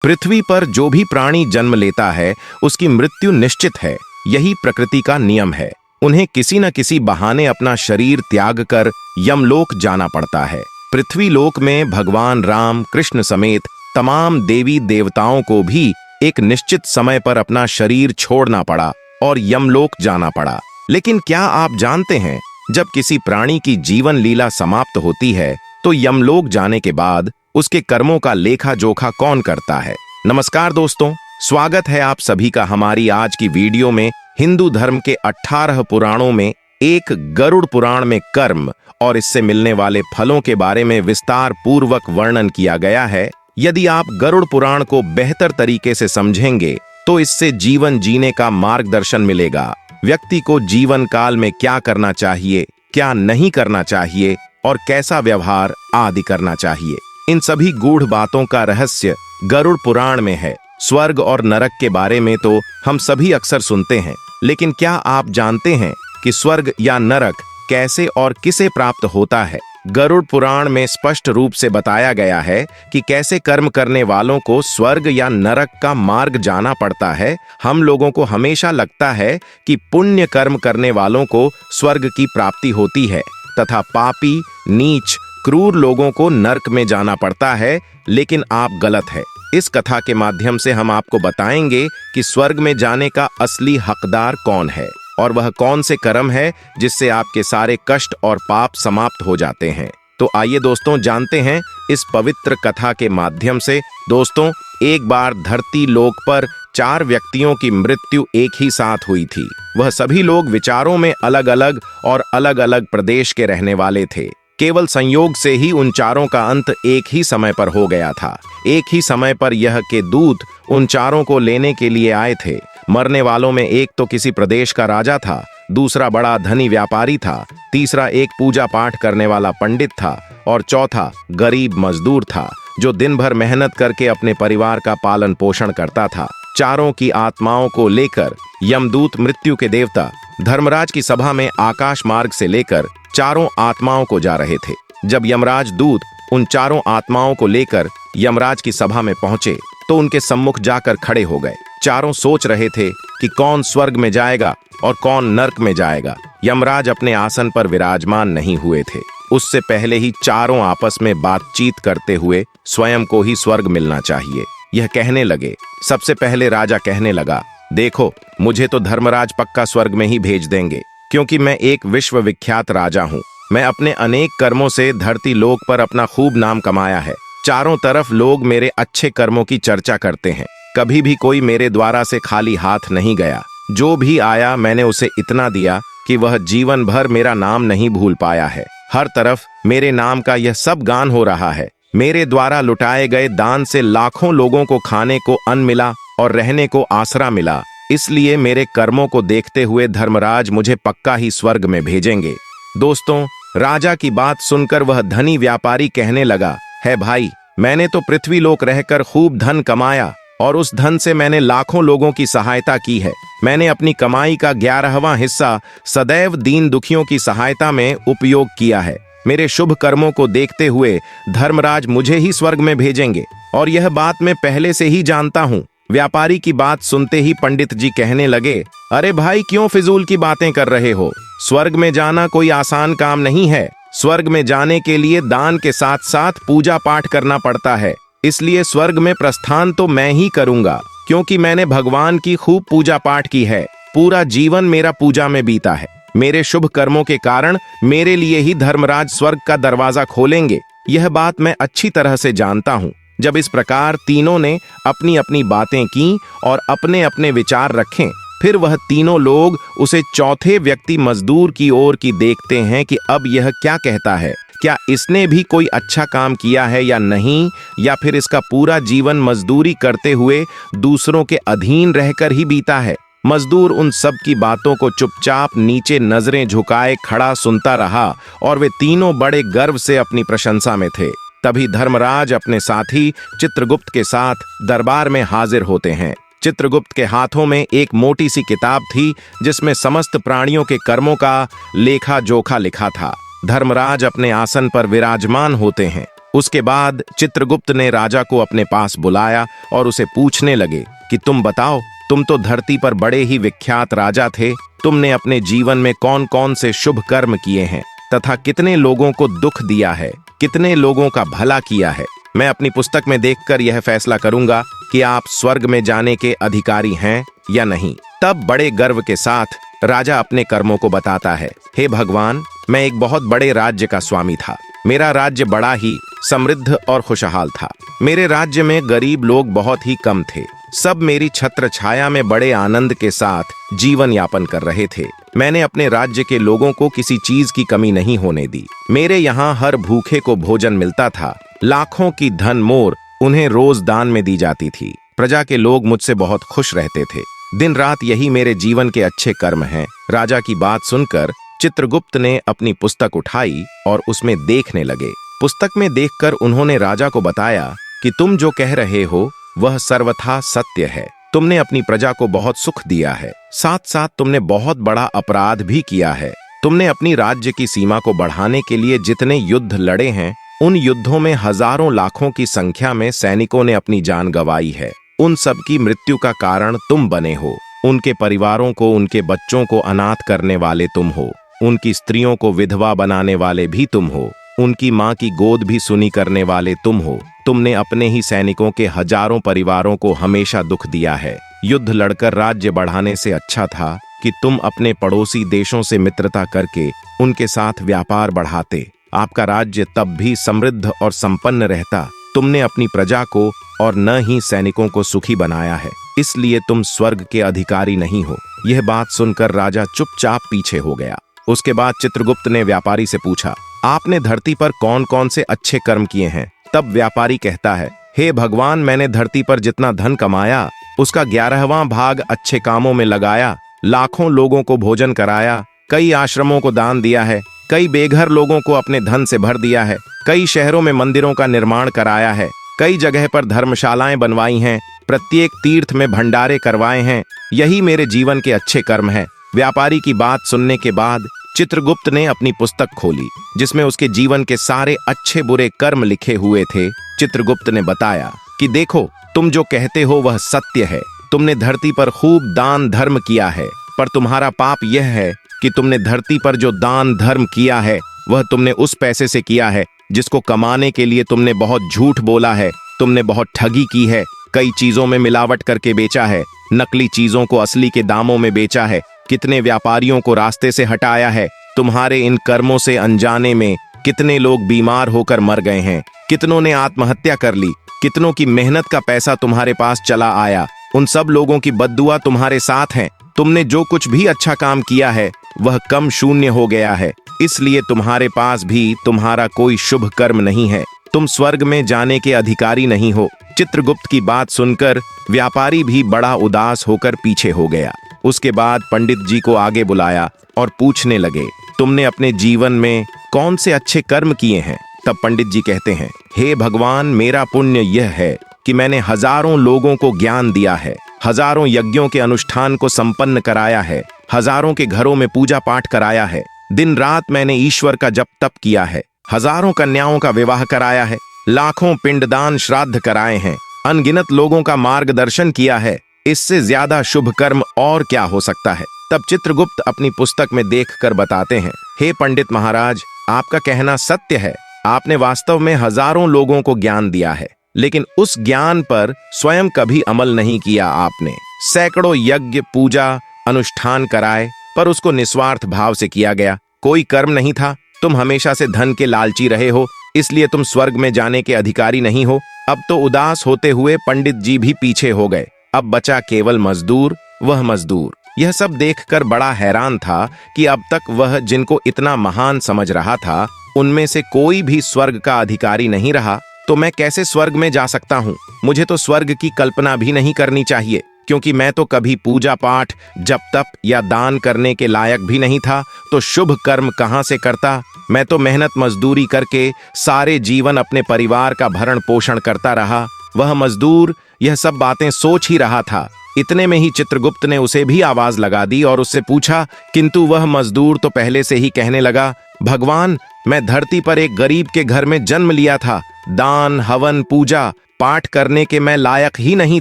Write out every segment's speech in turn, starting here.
पृथ्वी पर जो भी प्राणी जन्म लेता है उसकी मृत्यु निश्चित है। यही प्रकृति का नियम है। उन्हें किसी न किसी बहाने अपना शरीर त्याग कर यमलोक जाना पड़ता है। पृथ्वी लोक में भगवान राम कृष्ण समेत तमाम देवी देवताओं को भी एक निश्चित समय पर अपना शरीर छोड़ना पड़ा और यमलोक जाना पड़ा। लेकिन क्या आप जानते हैं, जब किसी प्राणी की जीवन लीला समाप्त होती है तो यमलोक जाने के बाद उसके कर्मों का लेखा जोखा कौन करता है? नमस्कार दोस्तों, स्वागत है आप सभी का हमारी आज की वीडियो में। हिंदू धर्म के 18 पुराणों में एक गरुड़ पुराण में कर्म और इससे मिलने वाले फलों के बारे में विस्तार पूर्वक वर्णन किया गया है। यदि आप गरुड़ पुराण को बेहतर तरीके से समझेंगे तो इससे जीवन जीने का मार्गदर्शन मिलेगा। व्यक्ति को जीवन काल में क्या करना चाहिए, क्या नहीं करना चाहिए और कैसा व्यवहार आदि करना चाहिए, इन सभी गूढ़ बातों का रहस्य गरुड़ पुराण में है। स्वर्ग और नरक के बारे में तो हम सभी अक्सर सुनते हैं, लेकिन क्या आप जानते हैं कि स्वर्ग या नरक कैसे और किसे प्राप्त होता है? गरुड़ पुराण में स्पष्ट रूप से बताया गया है कि कैसे कर्म करने वालों को स्वर्ग या नरक का मार्ग जाना पड़ता है। हम लोगों को हमेशा लगता है कि पुण्य कर्म करने वालों को स्वर्ग की प्राप्ति होती है तथा पापी, नीच, क्रूर लोगों को नरक में जाना पड़ता है, लेकिन आप गलत है। इस कथा के माध्यम से हम आपको बताएंगे कि स्वर्ग में जाने का असली हकदार कौन है और वह कौन से कर्म है जिससे आपके सारे कष्ट और पाप समाप्त हो जाते हैं। तो आइए दोस्तों, जानते हैं इस पवित्र कथा के माध्यम से। दोस्तों, एक बार धरती लोक पर 4 व्यक्तियों की मृत्यु एक ही साथ हुई थी। वह सभी लोग विचारों में अलग अलग और अलग अलग प्रदेश के रहने वाले थे। केवल संयोग से ही उन चारों का अंत एक ही समय पर हो गया था। एक ही समय पर यह के दूत उन चारों को लेने के लिए आए थे। मरने वालों में एक तो किसी प्रदेश का राजा था, दूसरा बड़ा धनी व्यापारी था, तीसरा एक पूजा पाठ करने वाला पंडित था और चौथा गरीब मजदूर था जो दिन भर मेहनत करके अपने परिवार का पालन पोषण करता था। चारों की आत्माओं को लेकर यमदूत, मृत्यु के देवता, धर्मराज की सभा में आकाश मार्ग से लेकर चारों आत्माओं को जा रहे थे। जब यमराज दूत उन चारों आत्माओं को लेकर यमराज की सभा में पहुंचे तो उनके सम्मुख जाकर खड़े हो गए। चारों सोच रहे थे कि कौन स्वर्ग में जाएगा और कौन नरक में जाएगा। यमराज अपने आसन पर विराजमान नहीं हुए थे। उससे पहले ही चारों आपस में बातचीत करते हुए स्वयं को ही स्वर्ग मिलना चाहिए, यह कहने लगे। सबसे पहले राजा कहने लगा, देखो, मुझे तो धर्मराज पक्का स्वर्ग में ही भेज देंगे, क्योंकि मैं एक विश्वविख्यात राजा हूँ। मैं अपने अनेक कर्मों से धरती लोक पर अपना खूब नाम कमाया है। चारों तरफ लोग मेरे अच्छे कर्मों की चर्चा करते हैं। कभी भी कोई मेरे द्वारा से खाली हाथ नहीं गया। जो भी आया मैंने उसे इतना दिया कि वह जीवन भर मेरा नाम नहीं भूल पाया है। हर तरफ मेरे नाम का यह सब गान हो रहा है। मेरे द्वारा लुटाए गए दान से लाखों लोगों को खाने को अन्न मिला और रहने को आसरा मिला। इसलिए मेरे कर्मों को देखते हुए धर्मराज मुझे पक्का ही स्वर्ग में भेजेंगे। दोस्तों, राजा की बात सुनकर वह धनी व्यापारी कहने लगा, है भाई, मैंने तो पृथ्वी लोक रहकर खूब धन कमाया और उस धन से मैंने लाखों लोगों की सहायता की है। मैंने अपनी कमाई का 11वां हिस्सा सदैव दीन दुखियों की सहायता में उपयोग किया है। मेरे शुभ कर्मों को देखते हुए धर्मराज मुझे ही स्वर्ग में भेजेंगे और यह बात मैं पहले से ही जानता हूँ। व्यापारी की बात सुनते ही पंडित जी कहने लगे, अरे भाई, क्यों फिजूल की बातें कर रहे हो? स्वर्ग में जाना कोई आसान काम नहीं है। स्वर्ग में जाने के लिए दान के साथ साथ पूजा पाठ करना पड़ता है। इसलिए स्वर्ग में प्रस्थान तो मैं ही करूंगा, क्योंकि मैंने भगवान की खूब पूजा पाठ की है। पूरा जीवन मेरा पूजा में बीता है। मेरे शुभ कर्मों के कारण मेरे लिए ही धर्मराज स्वर्ग का दरवाजा खोलेंगे। यह बात मैं अच्छी तरह से जानता हूँ। जब इस प्रकार तीनों ने अपनी अपनी बातें की और अपने अपने विचार रखे, फिर वह तीनों लोग उसे चौथे व्यक्ति मजदूर की ओर की देखते हैं कि अब यह क्या कहता है। क्या इसने भी कोई अच्छा काम किया है या नहीं, या फिर इसका पूरा जीवन मजदूरी करते हुए दूसरों के अधीन रहकर ही बीता है। मजदूर उन सब की बातों को चुपचाप नीचे नजरें झुकाए खड़ा सुनता रहा और वे तीनों बड़े गर्व से अपनी प्रशंसा में थे। तभी धर्मराज अपने साथी चित्रगुप्त के साथ दरबार में हाजिर होते हैं। चित्रगुप्त के हाथों में एक मोटी सी किताब थी जिसमें समस्त प्राणियों के कर्मों का लेखा जोखा लिखा था। धर्मराज अपने आसन पर विराजमान होते हैं। उसके बाद चित्रगुप्त ने राजा को अपने पास बुलाया और उसे पूछने लगे कि तुम बताओ, तुम तो धरती पर बड़े ही विख्यात राजा थे। तुमने अपने जीवन में कौन कौन से शुभ कर्म किए हैं तथा कितने लोगों को दुख दिया है, कितने लोगों का भला किया है। मैं अपनी पुस्तक में देखकर यह फैसला करूंगा कि आप स्वर्ग में जाने के अधिकारी हैं या नहीं। तब बड़े गर्व के साथ राजा अपने कर्मों को बताता है। हे भगवान, मैं एक बहुत बड़े राज्य का स्वामी था। मेरा राज्य बड़ा ही समृद्ध और खुशहाल था। मेरे राज्य में गरीब लोग बहुत ही कम थे। सब मेरी छत्र छाया में बड़े आनंद के साथ जीवन यापन कर रहे थे। मैंने अपने राज्य के लोगों को किसी चीज की कमी नहीं होने दी। मेरे यहाँ हर भूखे को भोजन मिलता था। लाखों की धन मोर उन्हें रोज दान में दी जाती थी। प्रजा के लोग मुझसे बहुत खुश रहते थे। दिन रात यही मेरे जीवन के अच्छे कर्म हैं। राजा की बात सुनकर चित्रगुप्त ने अपनी पुस्तक उठाई और उसमें देखने लगे। पुस्तक में देखकर उन्होंने राजा को बताया कि तुम जो कह रहे हो वह सर्वथा सत्य है। तुमने अपनी प्रजा को बहुत सुख दिया है, साथ साथ तुमने बहुत बड़ा अपराध भी किया है। तुमने अपनी राज्य की सीमा को बढ़ाने के लिए जितने युद्ध लड़े हैं, उन युद्धों में हजारों लाखों की संख्या में सैनिकों ने अपनी जान गंवाई है। उन सब की मृत्यु का कारण तुम बने हो। उनके परिवारों को, उनके बच्चों को अनाथ करने वाले तुम हो। उनकी स्त्रियों को विधवा बनाने वाले भी तुम हो। उनकी माँ की गोद भी सुनी करने वाले तुम हो। तुमने अपने ही सैनिकों के हजारों परिवारों को हमेशा दुख दिया है। युद्ध लड़कर राज्य बढ़ाने से अच्छा था कि तुम अपने पड़ोसी देशों से मित्रता करके उनके साथ व्यापार बढ़ाते। आपका राज्य तब भी समृद्ध और संपन्न रहता। तुमने अपनी प्रजा को और न ही सैनिकों को सुखी बनाया है, इसलिए तुम स्वर्ग के अधिकारी नहीं हो। यह बात सुनकर राजा चुपचाप पीछे हो गया। उसके बाद चित्रगुप्त ने व्यापारी से पूछा, आपने धरती पर कौन कौन से अच्छे कर्म किए हैं? तब व्यापारी कहता है, हे भगवान, मैंने धरती पर जितना धन कमाया उसका 11वां भाग अच्छे कामों में लगाया। लाखों लोगों को भोजन कराया, कई आश्रमों को दान दिया है, कई बेघर लोगों को अपने धन से भर दिया है, कई शहरों में मंदिरों का निर्माण कराया है, कई जगह पर धर्मशालाएं बनवाई हैं, प्रत्येक तीर्थ में भंडारे करवाए हैं। यही मेरे जीवन के अच्छे कर्म हैं। व्यापारी की बात सुनने के बाद चित्रगुप्त ने अपनी पुस्तक खोली, जिसमें उसके जीवन के सारे अच्छे बुरे कर्म लिखे हुए थे। चित्रगुप्त ने बताया कि देखो, तुम जो कहते हो वह सत्य है। तुमने धरती पर खूब दान धर्म किया है, पर तुम्हारा पाप यह है कि तुमने धरती पर जो दान धर्म किया है वह तुमने उस पैसे से किया है जिसको कमाने के लिए तुमने बहुत झूठ बोला है। तुमने बहुत ठगी की है, कई चीजों में मिलावट करके बेचा है, नकली चीजों को असली के दामों में बेचा है, कितने व्यापारियों को रास्ते से हटाया है। तुम्हारे इन कर्मों से अनजाने में कितने लोग बीमार होकर मर गए हैं, कितनों ने आत्महत्या कर ली, कितनों की मेहनत का पैसा तुम्हारे पास चला आया। उन सब लोगों की बद्दुआ तुम्हारे साथ हैं। तुमने जो कुछ भी अच्छा काम किया है वह कम शून्य हो गया है, इसलिए तुम्हारे पास भी तुम्हारा कोई शुभ कर्म नहीं है। तुम स्वर्ग में जाने के अधिकारी नहीं हो। चित्रगुप्त की बात सुनकर व्यापारी भी बड़ा उदास होकर पीछे हो गया। उसके बाद पंडित जी को आगे बुलाया और पूछने लगे, तुमने अपने जीवन में कौन से अच्छे कर्म किए हैं? तब पंडित जी कहते हैं, हे भगवान, मेरा पुण्य यह है कि मैंने हजारों लोगों को ज्ञान दिया है, हजारों यज्ञों के अनुष्ठान को संपन्न कराया है, हजारों के घरों में पूजा पाठ कराया है, दिन रात मैंने ईश्वर का जप तप किया है, हजारों कन्याओं का विवाह कराया है, लाखों पिंडदान श्राद्ध कराए हैं, अनगिनत लोगों का मार्गदर्शन किया है। इससे ज्यादा शुभ कर्म और क्या हो सकता है? तब चित्रगुप्त अपनी पुस्तक में देखकर बताते हैं, हे पंडित महाराज, आपका कहना सत्य है। आपने वास्तव में हजारों लोगों को ज्ञान दिया है, लेकिन उस ज्ञान पर स्वयं कभी अमल नहीं किया आपने। सैकड़ों यज्ञ पूजा अनुष्ठान कराए, पर उसको निस्वार्थ भाव से किया गया। कोई कर्म नहीं था। तुम हमेशा से धन के लालची रहे हो, इसलिए तुम स्वर्ग में जाने के अधिकारी नहीं हो। अब तो उदास होते हुए पंडित जी भी पीछे हो गए। अब बचा केवल मजदूर, वह मजदूर। यह सब देखकर बड़ा हैरान था कि अब तक वह जिनको इतना महान समझ रहा था, उनमें से कोई भी स्वर्ग का अधिकारी नहीं रहा। तो मैं कैसे स्वर्ग में जा सकता हूँ? मुझे तो स्वर्ग की कल्पना भी नहीं करनी चाहिए, क्योंकि मैं तो कभी पूजा पाठ, जप तप या दान करने के लायक भी नहीं था। तो शुभ कर्म कहाँ से करता? मैं तो मेहनत मजदूरी करके सारे जीवन अपने परिवार का भरण पोषण करता रहा। वह मजदूर यह सब बातें सोच ही रहा था। इतने में ही चित्रगुप्त ने उसे भी आवाज लगा दी और उससे पूछा, किंतु वह मजदूर तो पहले से ही कहने लगा, भगवान, मैं धरती पर एक गरीब के घर में जन्म लिया था। दान, हवन, पूजा पाठ करने के मैं लायक ही नहीं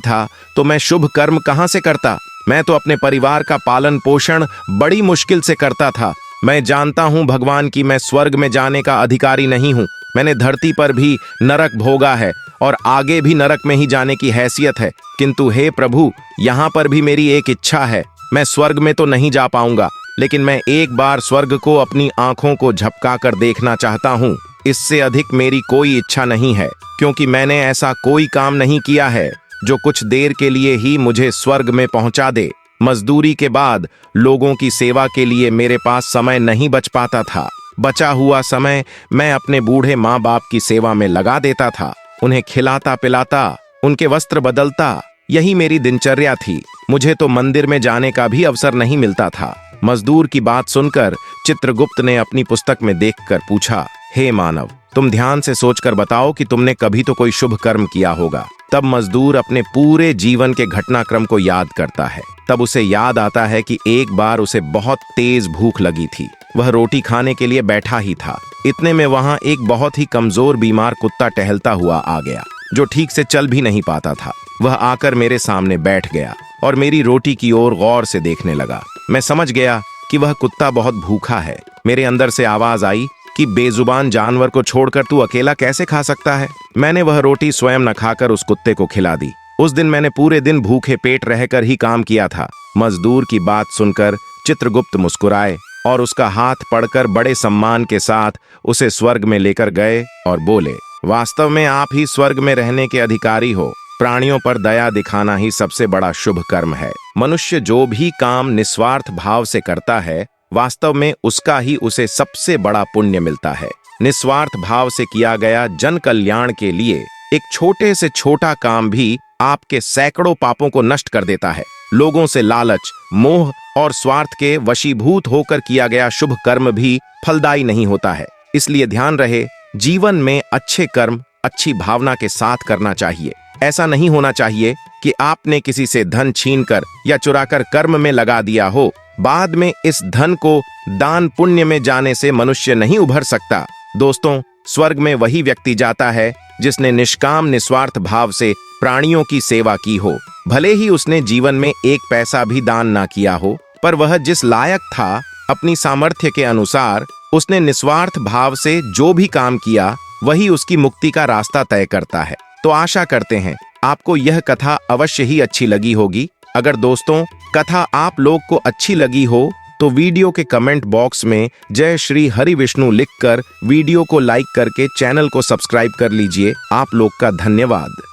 था तो मैं शुभ कर्म कहां से करता। मैं तो अपने परिवार का पालन पोषण बड़ी मुश्किल से करता था। मैं जानता हूं भगवान कि मैं स्वर्ग में जाने का अधिकारी नहीं हूं। मैंने धरती पर भी नरक भोगा है और आगे भी नरक में ही जाने की हैसियत है। किंतु हे प्रभु, यहाँ पर भी मेरी एक इच्छा है। मैं स्वर्ग में तो नहीं जा पाऊंगा, लेकिन मैं एक बार स्वर्ग को अपनी आंखों को झपका कर देखना चाहता हूँ। इससे अधिक मेरी कोई इच्छा नहीं है, क्योंकि मैंने ऐसा कोई काम नहीं किया है जो कुछ देर के लिए ही मुझे स्वर्ग में पहुंचा दे। मजदूरी के बाद लोगों की सेवा के लिए मेरे पास समय नहीं बच पाता था। बचा हुआ समय मैं अपने बूढ़े माँ बाप की सेवा में लगा देता था। उन्हें खिलाता पिलाता, उनके वस्त्र बदलता, यही मेरी दिनचर्या थी। मुझे तो मंदिर में जाने का भी अवसर नहीं मिलता था। मजदूर की बात सुनकर चित्रगुप्त ने अपनी पुस्तक में देखकर पूछा, हे मानव, तुम ध्यान से सोचकर बताओ कि तुमने कभी तो कोई शुभ कर्म किया होगा। तब मजदूर अपने पूरे जीवन के घटनाक्रम को याद करता है। तब उसे याद आता है कि एक बार उसे बहुत तेज भूख लगी थी। वह रोटी खाने के लिए बैठा ही था। इतने में वहां एक बहुत ही कमजोर बीमार कुत्ता टहलता हुआ आ गया, जो ठीक से चल भी नहीं पाता था। वह आकर मेरे सामने बैठ गया और मेरी रोटी की ओर गौर से देखने लगा। मैं समझ गया कि वह कुत्ता बहुत भूखा है। मेरे अंदर से आवाज आई कि बेजुबान जानवर को छोड़कर तू अकेला कैसे खा सकता है। मैंने वह रोटी स्वयं न खाकर उस कुत्ते को खिला दी। उस दिन मैंने पूरे दिन भूखे पेट रहकर ही काम किया था। मजदूर की बात सुनकर चित्रगुप्त मुस्कुराए और उसका हाथ पड़कर बड़े सम्मान के साथ उसे स्वर्ग में लेकर गए और बोले, वास्तव में आप ही स्वर्ग में रहने के अधिकारी हो। प्राणियों पर दया दिखाना ही सबसे बड़ा शुभ कर्म है। मनुष्य जो भी काम निस्वार्थ भाव से करता है, वास्तव में उसका ही उसे सबसे बड़ा पुण्य मिलता है। निस्वार्थ भाव से किया गया जन कल्याण के लिए एक छोटे से छोटा काम भी आपके सैकड़ों पापों को नष्ट कर देता है। लोगों से लालच, मोह और स्वार्थ के वशीभूत होकर किया गया शुभ कर्म भी फलदायी नहीं होता है। इसलिए ध्यान रहे, जीवन में अच्छे कर्म अच्छी भावना के साथ करना चाहिए। ऐसा नहीं होना चाहिए कि आपने किसी से धन छीनकर या चुराकर कर्म में लगा दिया हो। बाद में इस धन को दान पुण्य में जाने से मनुष्य नहीं उभर सकता। दोस्तों, स्वर्ग में वही व्यक्ति जाता है जिसने निष्काम निस्वार्थ भाव से प्राणियों की सेवा की हो। भले ही उसने जीवन में एक पैसा भी दान ना किया हो, पर वह जिस लायक था, अपनी सामर्थ्य के अनुसार उसने निस्वार्थ भाव से जो भी काम किया, वही उसकी मुक्ति का रास्ता तय करता है। तो आशा करते हैं आपको यह कथा अवश्य ही अच्छी लगी होगी। अगर दोस्तों कथा आप लोग को अच्छी लगी हो तो वीडियो के कमेंट बॉक्स में जय श्री हरि विष्णु लिखकर वीडियो को लाइक करके चैनल को सब्सक्राइब कर लीजिए। आप लोग का धन्यवाद।